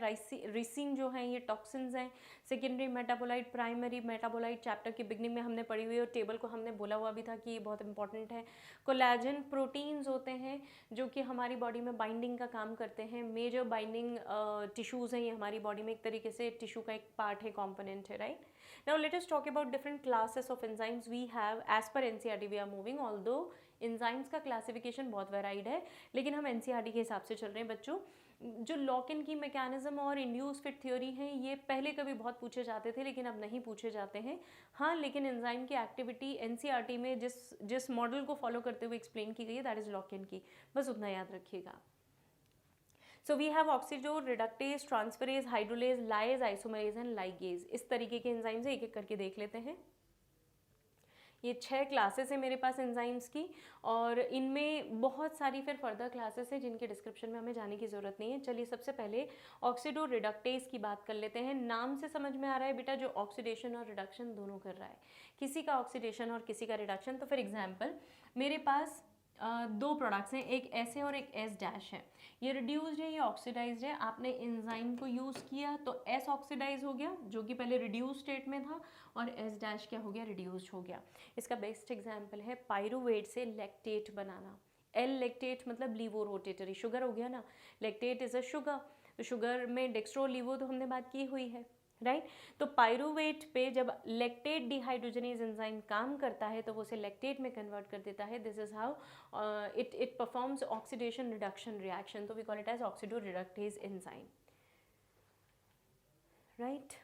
रिसिन जो हैं, ये टॉक्सिन्स हैं। Secondary metabolite, primary metabolite chapter की बिगनिंग में हमने पढ़ी हुई और टेबल को हमने बोला हुआ भी था कि ये बहुत इंपॉर्टेंट है। कोलेजन प्रोटीन्स होते हैं जो कि हमारी बॉडी में बाइंडिंग का काम करते हैं। मेजर बाइंडिंग टिश्यूज़ हैं ये हमारी बॉडी में, एक तरीके से टिश्यू का एक पार्ट है, कॉम्पोनेंट है, right. Now let us talk about different classes of enzymes we have as per NCERT we are moving, although enzymes का classification बहुत वेराइड है, लेकिन हम NCERT के हिसाब से चल रहे हैं बच्चों। जो लॉक इन की मैकेनिज्म और इंड्यूस फिट थ्योरी है, ये पहले कभी बहुत पूछे जाते थे लेकिन अब नहीं पूछे जाते हैं। हाँ, लेकिन एंजाइम की एक्टिविटी NCERT में जिस मॉडल को फॉलो करते हुए एक्सप्लेन की गई है, दैट इज लॉक इन की, बस उतना याद रखिएगा। So we have oxido, reductase, transferase, hydrolase, lyase, isomerase and ligase. इस तरीके के एंजाइम्स एक एक करके देख लेते हैं। ये 6 क्लासेस है मेरे पास एंजाइम्स की, और इनमें बहुत सारी फिर फर्दर क्लासेस हैं जिनके डिस्क्रिप्शन में हमें जाने की ज़रूरत नहीं है। चलिए सबसे पहले ऑक्सीडो रिडक्टेज की बात कर लेते हैं। नाम से समझ में आ रहा है बेटा जो ऑक्सीडेशन और रिडक्शन दोनों कर रहा है, किसी का ऑक्सीडेशन और किसी का रिडक्शन। तो फॉर एग्जाम्पल मेरे पास 2 प्रोडक्ट्स हैं, एक एस है और एक एस डैश है। ये रिड्यूस्ड है, ये ऑक्सीडाइज्ड है। आपने एंजाइम को यूज़ किया तो एस ऑक्सीडाइज हो गया जो कि पहले रिड्यूस स्टेट में था, और एस डैश क्या हो गया, रिड्यूस्ड हो गया। इसका बेस्ट एग्जांपल है पायरुवेट से लैक्टेट बनाना। एल लैक्टेट मतलब लीवो रोटेटरी शुगर हो गया ना, लैक्टेट इज अ शुगर। तो शुगर में डेक्स्ट्रो लीवो तो हमने बात की हुई है, राइट। तो पायरुवेट पे जब लैक्टेट डिहाइड्रोजनेज एंजाइम काम करता है तो वो उसे लैक्टेट में कन्वर्ट कर देता है। This is how it performs oxidation reduction reaction, तो we call it as oxido reductase enzyme, right.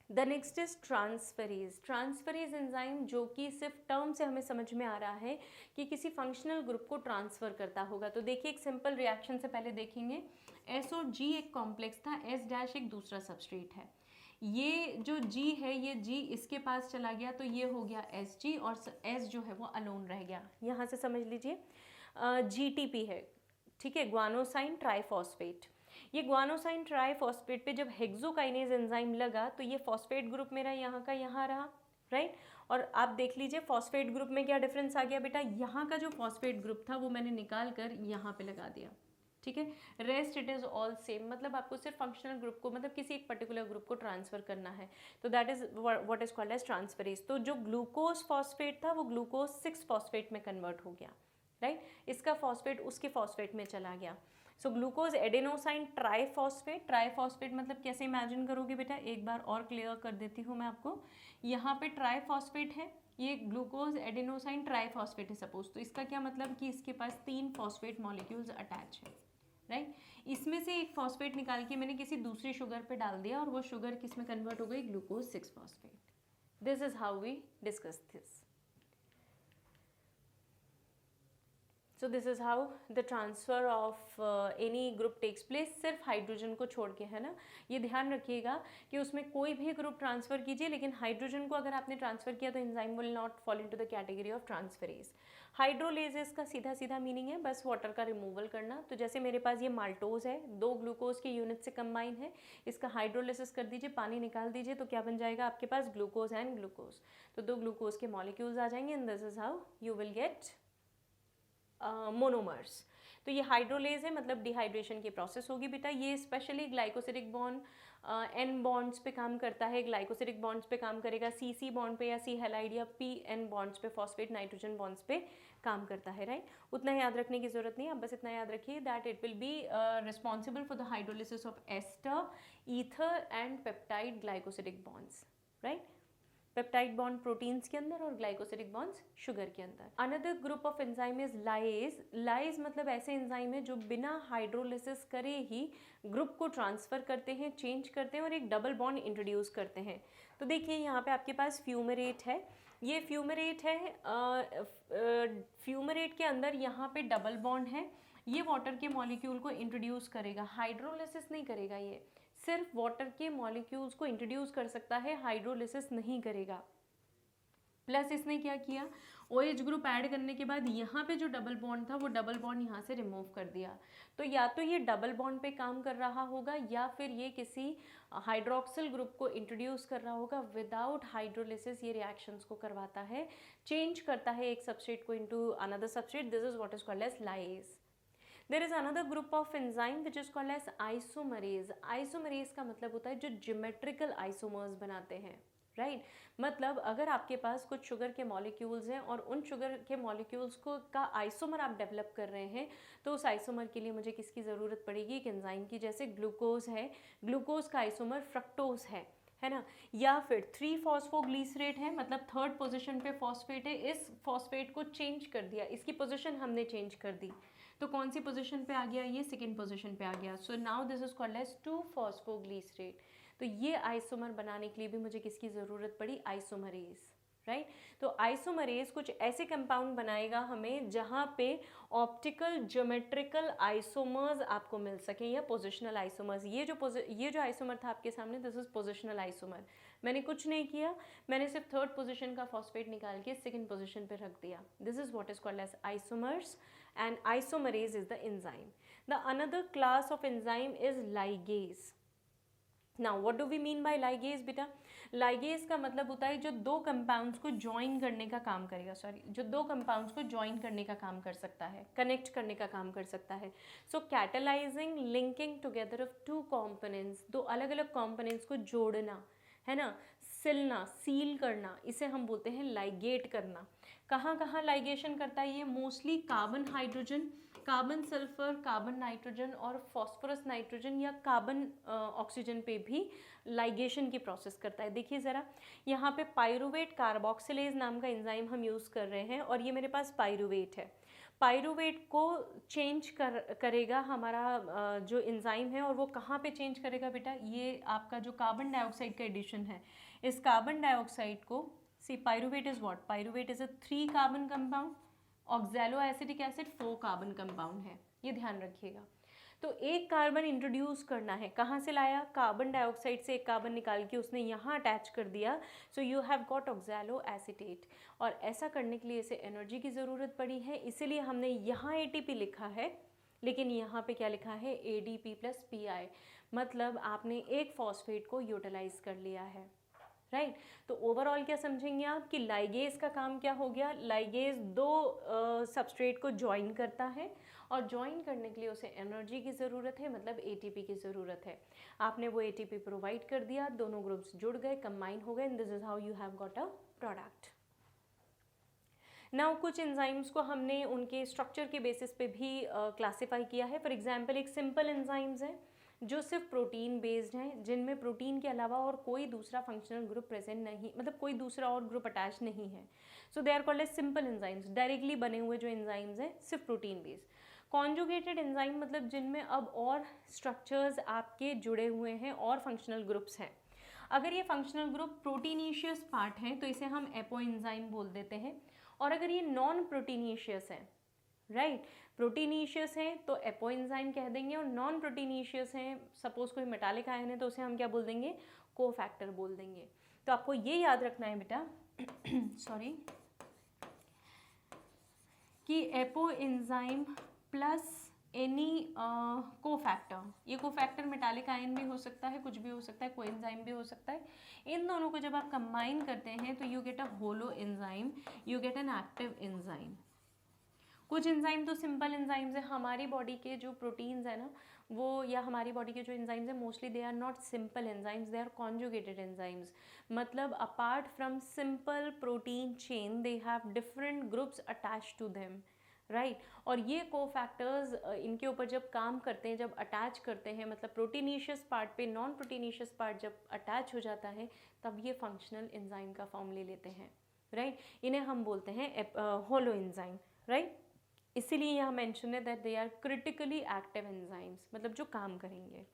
The next is transferase. Transferase enzyme जो कि सिर्फ टर्म से हमें समझ में आ रहा है कि किसी फंक्शनल ग्रुप को ट्रांसफर करता होगा। तो देखिए एक सिंपल रिएक्शन से पहले देखेंगे, एस और जी एक कॉम्प्लेक्स था, एस डैश एक दूसरा सबस्ट्रेट है। ये जो जी है, ये जी इसके पास चला गया तो ये हो गया एस जी, और एस जो है वो अलोन रह गया। यहाँ से समझ लीजिए GTP है, ठीक है, ग्वानोसाइन ट्राइफॉस्फेट। ये ग्वानोसाइन ट्राइफॉस्फेट पे जब हेक्सोकाइनेज एंजाइम लगा तो ये फॉस्फेट ग्रुप मेरा यहाँ का यहाँ रहा, राइट। और आप देख लीजिए फॉस्फेट ग्रुप में क्या डिफरेंस आ गया बेटा, यहाँ का जो फॉस्फेट ग्रुप था वो मैंने निकाल कर यहाँ पे लगा दिया, ठीक है। Rest it is all same, मतलब आपको सिर्फ फंक्शनल ग्रुप को, मतलब किसी एक पर्टिकुलर ग्रुप को ट्रांसफर करना है, तो that is what is called as transferase. तो जो ग्लूकोज फॉस्फेट था वो ग्लूकोज 6 फॉस्फेट में कन्वर्ट हो गया, राइट। इसका फॉस्फेट उसके फॉस्फेट में चला गया। So glucose adenosine triphosphate, triphosphate मतलब कैसे इमेजिन करोगे बेटा, एक बार और क्लियर कर देती हूँ मैं आपको। यहाँ पे ट्राइफॉस्फेट है, ये ग्लूकोज एडेनोसाइन ट्राइफॉस्फेट है सपोज, तो इसका क्या मतलब कि इसके पास 3 फॉस्फेट मॉलिक्यूल्स अटैच है, राइट। इसमें से एक फॉस्फेट निकाल के मैंने किसी दूसरी शुगर पे डाल दिया और वो शुगर किस में कन्वर्ट हो गई, glucose 6 phosphate. This is how we discuss this. So this is how the transfer of any group takes place, सिर्फ हाइड्रोजन को छोड़ के, है ना। ये ध्यान रखिएगा कि उसमें कोई भी ग्रुप ट्रांसफर कीजिए, लेकिन हाइड्रोजन को अगर आपने ट्रांसफर किया तो enzyme will not fall into the category of transferase. Hydrolases का सीधा सीधा मीनिंग है बस वाटर का रिमूवल करना। तो जैसे मेरे पास ये माल्टोज है, 2 ग्लूकोज के यूनिट से कंबाइन है, इसका हाइड्रोलिसिस कर दीजिए, पानी निकाल दीजिए, तो क्या बन जाएगा आपके पास, ग्लूकोज एंड ग्लूकोज। तो 2 ग्लूकोज के मॉलिक्यूल्स आ जाएंगे and this is how you will gate monomers. तो ये हाइड्रोलेज है, मतलब डिहाइड्रेशन की प्रोसेस होगी बेटा। ये specially glycosidic bond N bonds पे काम करता है, ग्लाइकोसिडिक बॉन्ड्स पे काम करेगा, CC बॉन्ड पे या C हैलाइड या PN बॉन्ड्स पे, फॉस्फेट नाइट्रोजन बॉन्ड्स पे काम करता है, राइट। उतना याद रखने की जरूरत नहीं है, आप बस इतना याद रखिए that it will be responsible for the hydrolysis of ester, ether and peptide glycosidic bonds, right. Peptide bond proteins के अंदर और ग्लाइकोसिडिक बॉन्ड्स शुगर के अंदर। Another group of enzyme is lyase. Lyase मतलब ऐसे एंजाइम है जो बिना हाइड्रोलिसिस करे ही ग्रुप को ट्रांसफर करते हैं, चेंज करते हैं और एक डबल बॉन्ड इंट्रोड्यूस करते हैं। तो देखिए यहाँ पे आपके पास फ्यूमरेट है, ये फ्यूमरेट है, फ्यूमरेट के अंदर यहाँ पे डबल बॉन्ड है, ये वाटर के मॉलिक्यूल को इंट्रोड्यूस करेगा, हाइड्रोलिसिस नहीं करेगा, ये सिर्फ वाटर के मॉलिक्यूल्स को इंट्रोड्यूस कर सकता है, हाइड्रोलिसिस नहीं करेगा, प्लस इसने क्या किया, OH ग्रुप ऐड करने के बाद यहाँ पे जो डबल बॉन्ड था वो डबल बॉन्ड यहाँ से रिमूव कर दिया। तो या तो ये डबल बॉन्ड पे काम कर रहा होगा या फिर ये किसी हाइड्रोक्सिल ग्रुप को इंट्रोड्यूस कर रहा होगा। विदाउट हाइड्रोलिसिस ये रिएक्शंस को करवाता है, चेंज करता है एक सबस्ट्रेट को into another substrate. This is what is called as lyase. There is another group of enzyme which is called as isomerase. Isomerase का मतलब होता है जो geometrical isomers बनाते हैं, राइट मतलब अगर आपके पास कुछ शुगर के मॉलिक्यूल्स हैं और उन शुगर के मॉलिक्यूल्स को का आइसोमर आप डेवलप कर रहे हैं, तो उस आइसोमर के लिए मुझे किसकी ज़रूरत पड़ेगी, एक एंजाइम की। जैसे ग्लूकोज है, ग्लूकोज का आइसोमर फ्रक्टोज है ना, या फिर 3-फॉस्फोग्लिसरेट है, मतलब थर्ड पोजीशन पे फॉस्फेट है, इस फॉस्फेट को चेंज कर दिया, इसकी पोजीशन हमने चेंज कर दी, तो कौन सी पोजीशन पे आ गया, ये सेकेंड पोजीशन पे आ गया। So now this is called as two phosphoglycerate. तो ये आइसोमर बनाने के लिए भी मुझे किसकी ज़रूरत पड़ी, आइसोमरेज, राइट। तो आइसोमरेज कुछ ऐसे कंपाउंड बनाएगा हमें जहाँ पे ऑप्टिकल ज्योमेट्रिकल आइसोमर्स आपको मिल सके या पोजिशनल आइसोमर्स। ये जो आइसोमर था आपके सामने, दिस इज पोजिशनल आइसोमर। मैंने कुछ नहीं किया, मैंने सिर्फ थर्ड पोजीशन का फॉस्फेट निकाल के सेकेंड पोजीशन पे रख दिया। This is what is called as isomers and isomerase is the enzyme. The another class of enzyme is ligase. Now what do we mean by ligase बेटा? ligase का मतलब होता है जो दो कंपाउंड्स को ज्वाइन करने का काम करेगा, जो दो कंपाउंड्स को ज्वाइन करने का काम कर सकता है, कनेक्ट करने का काम कर सकता है। So catalysing linking together of two components, दो अलग अलग कॉम्पोनेंट्स को जोड़ना, है ना, सिलना, सील करना, इसे हम बोलते हैं लाइगेट करना। कहाँ कहाँ लाइगेशन करता है ये, mostly carbon hydrogen, carbon sulphur, carbon nitrogen और फॉस्फोरस नाइट्रोजन या कार्बन ऑक्सीजन पे भी लाइगेशन की प्रोसेस करता है। देखिए ज़रा, यहाँ पे पायरुवेट कार्बोक्सिलेज नाम का एंजाइम हम यूज़ कर रहे हैं और ये मेरे पास पायरुवेट है। पायरुवेट को चेंज करेगा हमारा जो एंजाइम है, और वो कहाँ पे चेंज करेगा बेटा, ये आपका जो कार्बन डाइऑक्साइड का एडिशन है, इस कार्बन डाइऑक्साइड को, see pyruvate is what, pyruvate is a 3 carbon compound, oxalo acetic acid 4 carbon compound है, ये ध्यान रखिएगा। तो एक कार्बन इंट्रोड्यूस करना है, कहाँ से लाया, कार्बन डाइऑक्साइड से एक कार्बन निकाल के उसने यहाँ अटैच कर दिया, so you have got oxalo acetate. और ऐसा करने के लिए इसे एनर्जी की ज़रूरत पड़ी है, इसीलिए हमने यहाँ ATP लिखा है, लेकिन यहाँ पे क्या लिखा है, ADP + PI, मतलब आपने एक फॉस्फेट को यूटिलाइज कर लिया है, राइट। तो ओवरऑल क्या समझेंगे आप कि लाइगेज का काम क्या हो गया, लाइगेज दो सबस्ट्रेट को ज्वाइन करता है और ज्वाइन करने के लिए उसे एनर्जी की ज़रूरत है, मतलब ATP की ज़रूरत है। आपने वो ATP प्रोवाइड कर दिया, दोनों ग्रुप्स जुड़ गए, कंबाइन हो गए, and this is how you have got a product. Now कुछ एंजाइम्स को हमने उनके स्ट्रक्चर के बेसिस पे भी क्लासीफाई किया है। फॉर एग्जांपल एक सिंपल एंजाइम्स हैं जो सिर्फ प्रोटीन बेस्ड हैं, जिनमें प्रोटीन के अलावा और कोई दूसरा फंक्शनल ग्रुप प्रेजेंट नहीं, मतलब कोई दूसरा और ग्रुप अटैच नहीं है। So they are called as simple enzymes, directly बने हुए जो एंजाइम्स हैं सिर्फ प्रोटीन बेस्ड। कॉन्जुगेटेड एंजाइम मतलब जिनमें अब और स्ट्रक्चर्स आपके जुड़े हुए हैं और फंक्शनल ग्रुप्स हैं। अगर ये फंक्शनल ग्रुप प्रोटीनिशियस पार्ट है तो इसे हम एपो एंजाइम बोल देते हैं, और अगर ये नॉन प्रोटीनिशियस है, राइट, प्रोटीनिशियस है तो एपो एंजाइम कह देंगे, और नॉन प्रोटीनिशियस हैं, सपोज कोई मेटालिक आयन है तो उसे हम क्या बोल देंगे, कोफैक्टर बोल देंगे। तो आपको ये याद रखना है बेटा सॉरी, कि apo enzyme plus any cofactor, ये कोफैक्टर मेटालिक आयन भी हो सकता है, कुछ भी हो सकता है, कोएंजाइम भी हो सकता है। इन दोनों को जब आप कंबाइन करते हैं तो you get a holo enzyme, you get an active enzyme. कुछ एंजाइम तो सिंपल एंजाइम्स है, हमारी बॉडी के जो प्रोटीन्स है ना वो, या हमारी बॉडी के जो एंजाइम्स हैं mostly they are not simple enzymes, they are conjugated enzymes, मतलब apart from simple protein chain they have different groups attach to them, right. और ये कोफैक्टर्स इनके ऊपर जब काम करते हैं, जब अटैच करते हैं, मतलब प्रोटीनिशियस पार्ट पे नॉन प्रोटीनिशियस पार्ट जब अटैच हो जाता है, तब ये फंक्शनल एंजाइम का फॉर्म ले लेते हैं, राइट। इन्हें हम बोलते हैं होलो एंजाइम, राइट। इसीलिए यहाँ मेंशन है that they are critically active enzymes, मतलब जो काम करेंगे।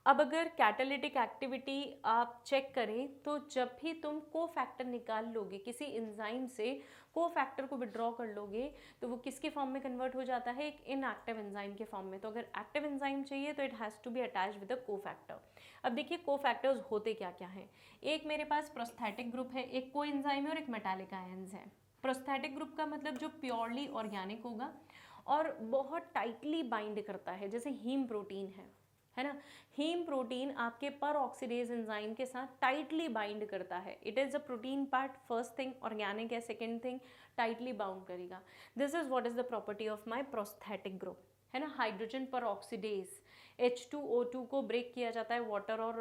अब अगर कैटालिटिक एक्टिविटी आप चेक करें तो जब भी तुम कोफैक्टर निकाल लोगे किसी एंजाइम से, कोफैक्टर को विड्रॉ कर लोगे तो वो किसके फॉर्म में कन्वर्ट हो जाता है, एक इनएक्टिव एंजाइम के फॉर्म में। तो अगर एक्टिव एंजाइम चाहिए तो it has to be attached with a cofactor. अब देखिए कोफैक्टर्स होते क्या क्या हैं। एक मेरे पास प्रोस्थेटिक ग्रुप है, एक कोएंजाइम है और एक मेटालिक आयंस है। प्रोस्थेटिक ग्रुप का मतलब जो प्योरली ऑर्गेनिक होगा और बहुत टाइटली बाइंड करता है, जैसे हीम प्रोटीन है ना। हीम प्रोटीन आपके पर ऑक्सीडेज एंजाइम के साथ टाइटली बाइंड करता है। It is a protein part, first thing organic है, सेकेंड थिंग टाइटली बाउंड करेगा। This is what is the property of my prosthetic group, है ना। हाइड्रोजन पर ऑक्सीडेज H2O2 को ब्रेक किया जाता है वाटर और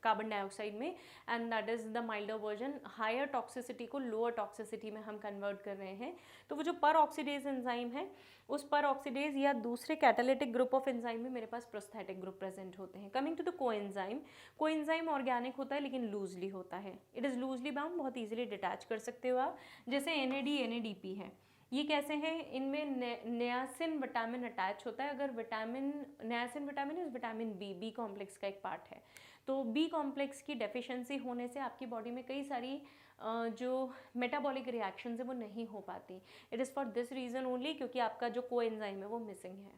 कार्बन डाइऑक्साइड में, and that is the milder version. Higher toxicity को लोअर टॉक्सिसिटी में हम कन्वर्ट कर रहे हैं। तो वो जो पर ऑक्सीडेज एंजाइम है, उस पर ऑक्सीडेज या दूसरे कैटालिटिक ग्रुप ऑफ एंजाइम में मेरे पास प्रोस्थेटिक ग्रुप प्रेजेंट होते हैं। Coming to the coenzyme, coenzyme organic होता है लेकिन लूजली होता है। इट इज़ लूजली बाउंड, बहुत ईजिली डिटैच कर सकते हो आप, जैसे NAD NADP है। ये कैसे हैं, इनमें नियासिन विटामिन अटैच होता है। अगर vitamin, niacin vitamin is vitamin B complex का एक पार्ट है। तो बी कॉम्प्लेक्स की डेफिशिएंसी होने से आपकी बॉडी में कई सारी जो मेटाबॉलिक रिएक्शंस है वो नहीं हो पाती। It is for this reason only, क्योंकि आपका जो कोएंजाइम है वो मिसिंग है,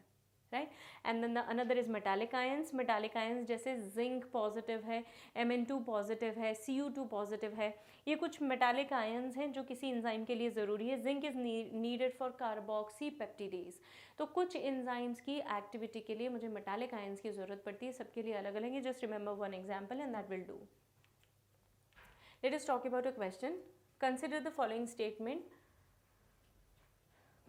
right. And then the another is metallic ions. Metallic ions जैसे जिंक पॉजिटिव है, Mn2 पॉजिटिव है, Cu2 पॉजिटिव है। ये कुछ मेटालिक आयंस हैं जो किसी एंजाइम के लिए ज़रूरी है। Zinc is needed for carboxy peptidase. तो कुछ एंजाइम्स की एक्टिविटी के लिए मुझे मेटालिक आयंस की ज़रूरत पड़ती है, सबके लिए अलग अलग है। Just remember one example and that will do. Let us talk about a question. Consider the following statement.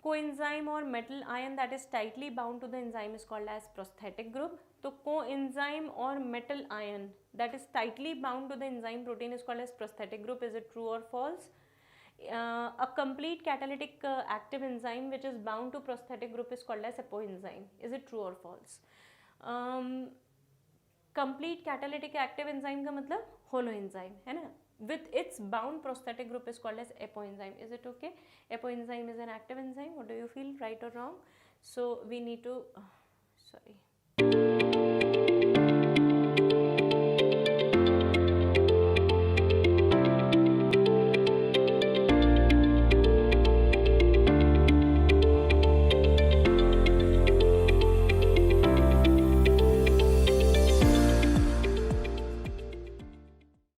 Coenzyme or metal ion that is tightly bound to the enzyme is called as prosthetic group. तो coenzyme or metal ion that is tightly bound to the enzyme protein is called as prosthetic group. Is it true or false? A complete catalytic active enzyme which is bound to prosthetic group is called as apoenzyme. Is it true or false? Complete catalytic active enzyme का मतलब holo enzyme है ना, with its bound prosthetic group is called as apoenzyme. Is it okay? Apoenzyme is an active enzyme. What do you feel, right or wrong? So we need to sorry